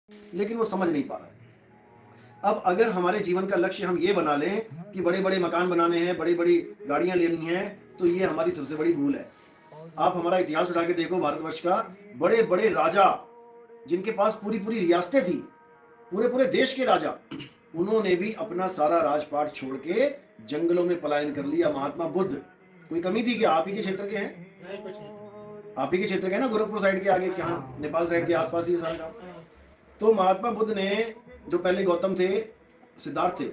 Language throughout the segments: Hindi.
लेकिन वो समझ नहीं पा रहा है। अब अगर हमारे जीवन का लक्ष्य हम ये बना लें कि बड़े-बड़े मकान बनाने हैं, बड़ी-बड़ी गाड़ियाँ लेनी हैं, तो ये हमारी सबसे बड़ी भूल है। आप हमारा इतिहास उठा के देखो भारतवर्ष का, बड़े-बड़े राजा जिनके पास पूरी-पूरी रियासतें थी, पूरे-पूरे देश के राजा, उन्होंने भी अपना सारा राजपाट छोड़ के जंगलों में पलायन कर लिया। महात्मा बुद्ध, कोई कमी थी क्या? आप ही के क्षेत्र के हैं? नहीं, कुछ नहीं। आप ही के क्षेत्र के हैं ना, गोरखपुर साइड के आगे, हाँ, यहाँ नेपाल साइड के आस-पास ही है सारा गाँव। हाँ। तो महात्मा बुद्ध ने, जो पहले गौतम थे, सिद्धार्थ थे,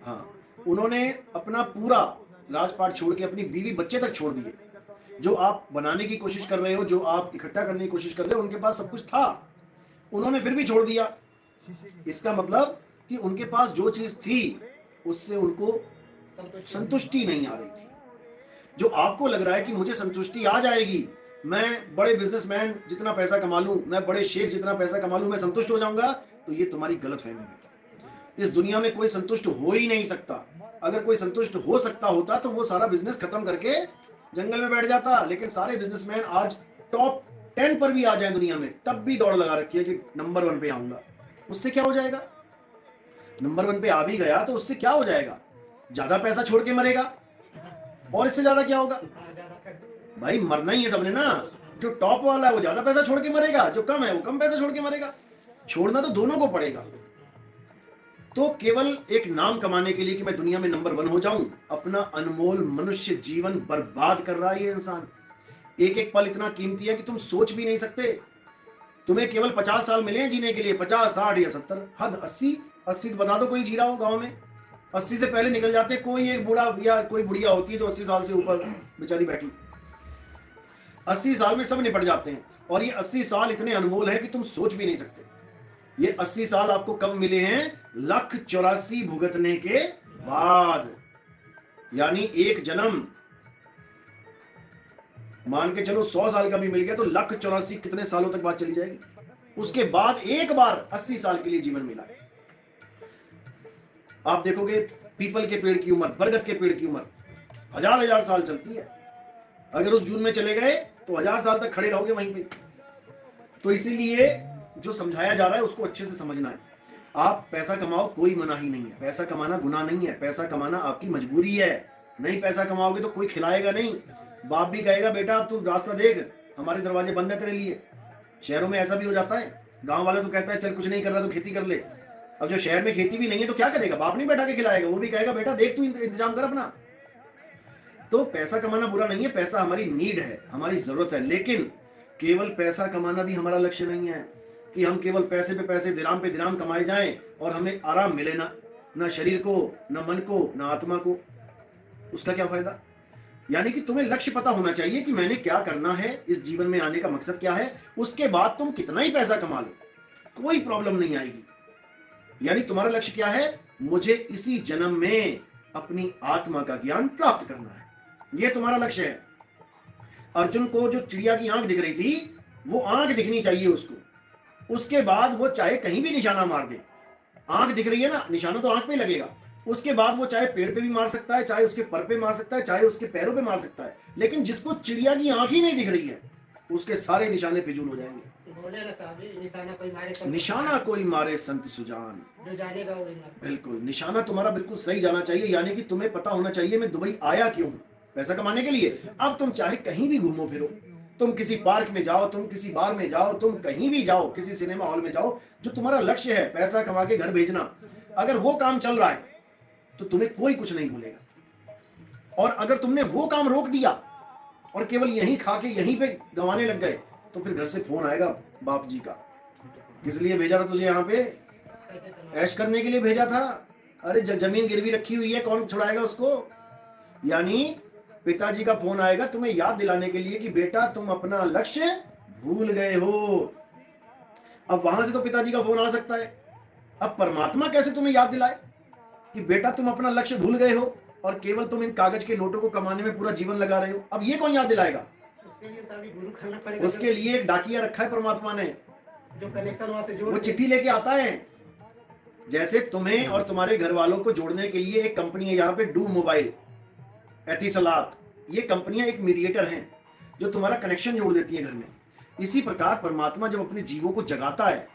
हाँ, उन्होंने अपना पूरा राजपाट छोड़ के अपनी बीवी बच्चे तक छोड़ दिए। जो आप बनाने की कोशिश कर रहे हो, जो आप इकट्ठा करने की कोशिश कर रहे हो, उनके पास सब कुछ था, उन्होंने फिर भी छोड़ दिया। इसका मतलब कि उनके पास जो चीज थी उससे उनको संतुष्टि नहीं आ रही थी। जो आपको लग रहा है कि मुझे संतुष्टि आ जाएगी, मैं बड़े बिजनेसमैन जितना पैसा कमा लूं, मैं बड़े शेख जितना पैसा कमा लूं, मैं संतुष्ट हो जाऊंगा, तो ये तुम्हारी गलतफहमी है। इस दुनिया में कोई संतुष्ट हो ही नहीं सकता। अगर कोई संतुष्ट हो सकता होता तो वो सारा बिजनेस खत्म करके जंगल में बैठ जाता। लेकिन सारे बिजनेसमैन आज टॉप 10 पर भी आ जाए दुनिया में, तब भी दौड़ लगा रखी है कि नंबर 1 पे आऊंगा। उससे क्या हो जाएगा? नंबर 1 पे आ भी गया तो उससे क्या हो जाएगा? ज्यादा पैसा छोड़ के मरेगा, और इससे ज्यादा क्या होगा? हाँ, ज़्यादा कर। भाई मरना ही है सबने ना। जो टॉप वाला है वो ज्यादा पैसा छोड़ के मरेगा, जो कम है वो कम पैसा छोड़ के मरेगा। छोड़ना तो दोनों को पड़ेगा। तो केवल एक नाम कमाने के लिए कि मैं दुनिया में नंबर 1 हो जाऊं, अपना अनमोल मनुष्य जीवन बर्बाद कर रहा है ये इंसान। एक एक पल इतना कीमती है कि तुम सोच भी नहीं सकते। तुम्हें केवल 50 साल मिले हैं जीने के लिए, 50, 60 या 70, हद 80। 80 तो बता दो कोई जी रहा हो गांव में। 80 से पहले निकल जाते। कोई एक बूढ़ा या कोई बुढ़िया होती है जो 80 साल से ऊपर बेचारी बैठी। 80 साल में सब निपट जाते हैं। और ये 80 साल इतने अनमोल है कि तुम सोच भी नहीं सकते। ये 80 साल आपको कब मिले हैं? 1,84,00,000 भुगतने के बाद। यानी एक जन्म, मान के चलो 100 साल का भी मिल गया तो 1,84,00,000 कितने सालों तक बात चली जाएगी? उसके बाद एक बार 80 साल के लिए जीवन मिला है। आप देखोगे पीपल के पेड़ की उम्र, बरगद के पेड़ की उम्र 1000-1000 साल चलती है। अगर उस जून में चले गए तो 1000 साल तक खड़े रहोगे वहीं पे। तो इसीलिए जो समझाया जा रहा है उसको अच्छे से समझना है। आप पैसा कमाओ, कोई मना ही नहीं है। पैसा कमाना गुनाह नहीं है, पैसा कमाना आपकी मजबूरी है। नहीं पैसा कमाओगे तो कोई खिलाएगा नहीं। बाप भी कहेगा बेटा अब तू रास्ता देख, हमारे दरवाजे बंद है तेरे लिए। शहरों में ऐसा भी हो जाता है। गांव वाले तो कहता है चल कुछ नहीं कर रहा तो खेती कर ले। अब जो शहर में खेती भी नहीं है तो क्या करेगा? बाप नहीं बैठा के खिलाएगा, वो भी कहेगा बेटा देख तू इंतजाम कर अपना। तो पैसा कमाना बुरा नहीं है, पैसा हमारी नीड है, हमारी जरूरत है। लेकिन केवल पैसा कमाना भी हमारा लक्ष्य नहीं है कि हम केवल पैसे पे पैसे, दिराम पे दिराम कमाए जाएं और हमें आराम मिले ना शरीर को, ना मन को, ना आत्मा को। उसका क्या फायदा? यानी कि तुम्हें लक्ष्य पता होना चाहिए कि मैंने क्या करना है, इस जीवन में आने का मकसद क्या है। उसके बाद तुम कितना ही पैसा कमा लो, कोई प्रॉब्लम नहीं आएगी। यानी तुम्हारा लक्ष्य क्या है? मुझे इसी जन्म में अपनी आत्मा का ज्ञान प्राप्त करना है, यह तुम्हारा लक्ष्य है। अर्जुन को जो चिड़िया की आंख दिख रही थी, वो आंख दिखनी चाहिए उसको। उसके बाद वो चाहे कहीं भी निशाना मार दे। आंख दिख रही है ना, निशाना तो आंख पे लगेगा। उसके बाद वो चाहे पेड़ पे भी मार सकता है, चाहे उसके पर पे मार सकता है, चाहे उसके पैरों पे मार सकता है। लेकिन जिसको चिड़िया की आंख ही नहीं दिख रही है, उसके सारे निशाने फिजूल हो जाएंगे। बोले ना साहब जी, निशाना कोई मारे संत निशाना कोई मारे संत सुजान। जो जानेगा वो नहीं। बिल्कुल, निशाना तुम्हारा बिल्कुल सही जाना चाहिए। यानी कि तुम्हें पता होना चाहिए मैं दुबई आया क्यों हूं, पैसा कमाने के लिए। अब तुम चाहे कहीं भी घूमो फिरो, तुम किसी पार्क में जाओ, तुम किसी बार में जाओ, तुम कहीं भी जाओ, किसी सिनेमा हॉल में जाओ, जो तुम्हारा लक्ष्य है पैसा कमा के घर भेजना, अगर वो काम चल रहा है तो तुम्हें कोई कुछ नहीं भूलेगा। और अगर तुमने वो काम रोक दिया और केवल यहीं खा के यहीं पे गंवाने लग गए, तो फिर घर से फोन आएगा बाप जी का, किस लिए भेजा था तुझे यहाँ पे? ऐश करने के लिए भेजा था। अरे जमीन गिरवी रखी हुई है, कौन छुड़ाएगा उसको? यानी पिताजी का फोन आएगा तुम्हें याद दिलाने के लिए कि बेटा तुम अपना लक्ष्य भूल गए हो। अब वहां से तो पिताजी का फोन आ सकता है, अब परमात्मा कैसे तुम्हें याद दिलाए कि बेटा तुम अपना लक्ष्य भूल गए हो और केवल तुम इन कागज के नोटों को कमाने में पूरा जीवन लगा रहे हो? अब ये कौन याद दिलाएगा? उसके लिए सभी गुरु करना पड़ेगा। उसके लिए एक डाकिया रखा है परमात्मा ने, जो कनेक्शन वहां से जोड़ वो चिट्ठी लेके आता है। जैसे तुम्हें और तुम्हारे घर वालों को जोड़ने के लिए एक कंपनी है यहाँ पे, डू मोबाइल, एतिसलात, ये कंपनियां एक मीडिएटर हैं जो तुम्हारा कनेक्शन जोड़ देती है घर में। इसी प्रकार परमात्मा जब अपने जीवों को जगाता है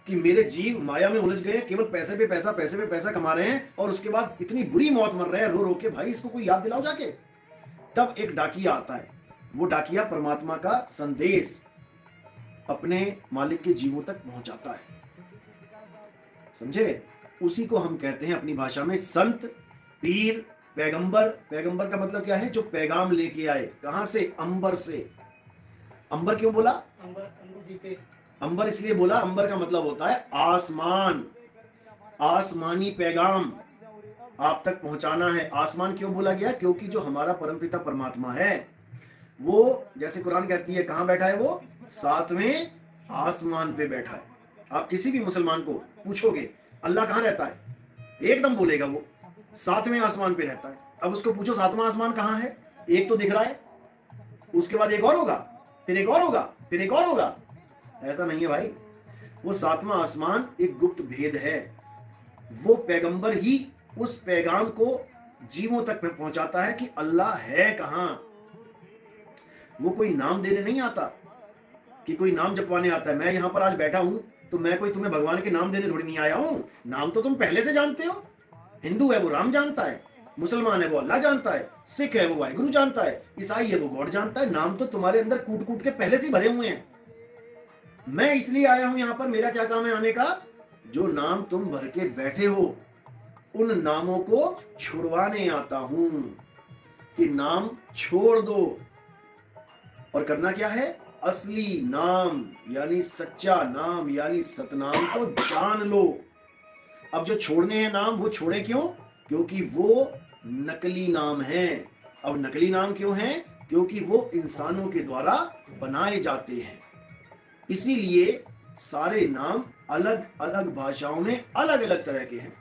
कि मेरे जीव माया में उलझ गए, केवल पैसे पे पैसा, पैसे पे पैसा कमा रहे हैं और उसके बाद इतनी बुरी मौत मर रहे हैं रो रो के। भाई इसको कोई याद दिलाओ जाके। तब एक डाकिया आता है, वो डाकिया परमात्मा का संदेश अपने मालिक के जीवों तक पहुंचाता है, समझे? उसी को हम कहते हैं अपनी भाषा में संत, पीर, पैगंबर। पैगंबर का मतलब क्या है? जो पैगाम लेके आए। कहां से? अंबर से। अंबर क्यों बोला? अंबर इसलिए बोला, अंबर का मतलब होता है आसमान। आसमानी पैगाम आप तक पहुंचाना है। आसमान क्यों बोला गया? क्योंकि जो हमारा परमपिता परमात्मा है वो, जैसे कुरान कहती है, कहां बैठा है वो? 7वें आसमान पे बैठा है। आप किसी भी मुसलमान को पूछोगे अल्लाह कहां रहता है, एकदम बोलेगा वो 7वें आसमान पे रहता है। अब उसको पूछो 7वां आसमान कहां है? एक तो दिख रहा है, उसके बाद एक और होगा, फिर एक और होगा, फिर एक और होगा। ऐसा नहीं है भाई। वो 7वां आसमान एक गुप्त भेद है। वो पैगंबर ही उस पैगाम को जीवों तक पहुंचाता है कि अल्लाह है कहां। वो कोई नाम देने नहीं आता कि कोई नाम जपवाने आता है। मैं यहां पर आज बैठा हूं तो मैं कोई तुम्हें भगवान के नाम देने थोड़ी नहीं आया हूं। नाम तो तुम पहले से जानते हो। हिंदू है वो राम जानता है, मुसलमान है वो अल्लाह जानता है, सिख है वो वाहिगुरु जानता है, ईसाई है वो गॉड जानता है। नाम तो तुम्हारे अंदर कूट कूट के पहले से ही भरे हुए हैं। मैं इसलिए आया हूं यहां पर, मेरा क्या काम है आने का? जो नाम तुम भर के बैठे हो उन नामों को छुड़वाने आता हूं कि नाम छोड़ दो। और करना क्या है? असली नाम यानी सच्चा नाम यानी सतनाम को जान लो। अब जो छोड़ने हैं नाम, वो छोड़े क्यों? क्योंकि वो नकली नाम हैं। अब नकली नाम क्यों हैं? क्योंकि वो इंसानों के द्वारा बनाए जाते हैं। इसीलिए सारे नाम अलग अलग भाषाओं में अलग अलग तरह के हैं।